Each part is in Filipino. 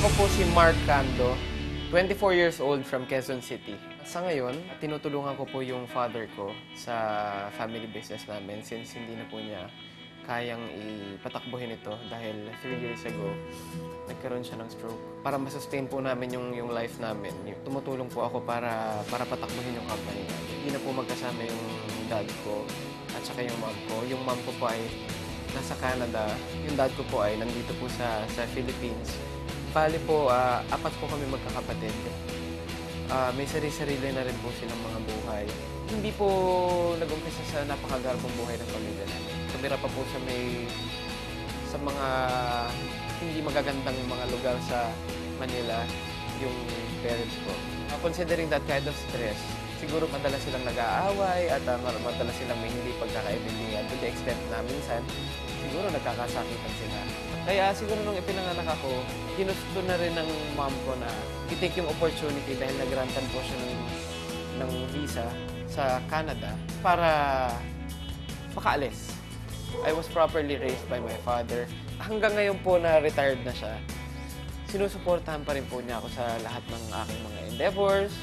Ako po si Mark Cando, 24 years old from Quezon City. Sa ngayon, tinutulungan ko po yung father ko sa family business namin since hindi na po niya kayang ipatakbuhin ito dahil 3 years ago, nagkaroon siya ng stroke. Para masustain po namin yung life namin, tumutulong po ako para patakbuhin yung company. Hindi na po magkasama yung dad ko at saka yung mom ko. Yung mom ko po ay nasa Canada, yung dad ko po ay nandito po sa Philippines. Bali po, apat po kami magkakapatid. May sarili-sarili na rin po silang mga buhay. Hindi po nag-umpisa sa napakagarbong buhay ng pamilya namin. Tumira pa po sa mga hindi magagandang mga lugar sa Manila, yung parents ko. Considering that kind of stress, siguro madalas silang nag-aaway at madalas silang may hindi pagkakaibindihan to the extent na minsan, siguro nagkakasakitan sila. Kaya siguro nung ipinanganak ako, ginusto na rin ng mom ko na i-take yung opportunity dahil nagrantan po siya ng visa sa Canada para makaalis. I was properly raised by my father. Hanggang ngayon po na retired na siya, sinusuportahan pa rin po niya ako sa lahat ng aking mga endeavors.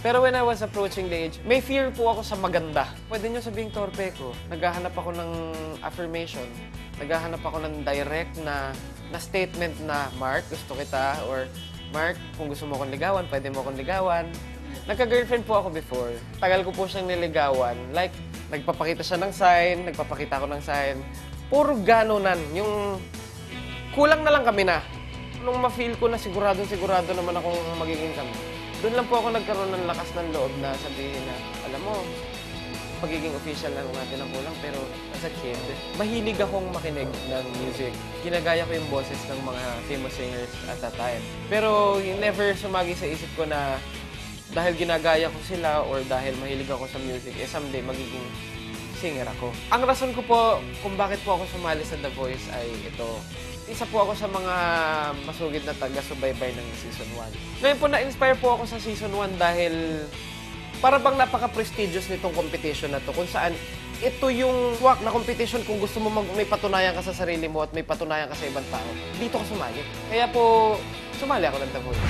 Pero when I was approaching the age, may fear po ako sa maganda. Pwede niyo sabihing torpe ko. Naghahanap ako ng affirmation. Naghahanap ako ng direct na statement na, Mark, gusto kita. Or, Mark, kung gusto mo akong ligawan, pwede mo akong ligawan. Nagka-girlfriend po ako before. Tagal ko po siyang niligawan. Like, nagpapakita siya ng sign, nagpapakita ako ng sign. Puro ganunan. Yung kulang na lang kami na. Nung ma-feel ko na sigurado naman akong magiging kami. Doon lang po ako nagkaroon ng lakas ng loob na sabihin na, alam mo, pagiging official na natin ang kulang. Pero as a kid, mahilig akong makinig ng music. Ginagaya ko yung boses ng mga famous singers at that time. Pero never sumagi sa isip ko na dahil ginagaya ko sila or dahil mahilig ako sa music, someday magiging singer ako. Ang rason ko po kung bakit po ako sumali sa The Voice ay ito. Isa po ako sa mga masugid na taga-subaybay ng Season 1. Ngayon po, na-inspire po ako sa Season 1 dahil para bang napaka-prestigious nitong competition na to kung saan ito yung swak na competition kung gusto mo may patunayan ka sa sarili mo at may patunayan ka sa ibang tao. Dito ka sumali. Kaya po, sumali ako ng The Voice.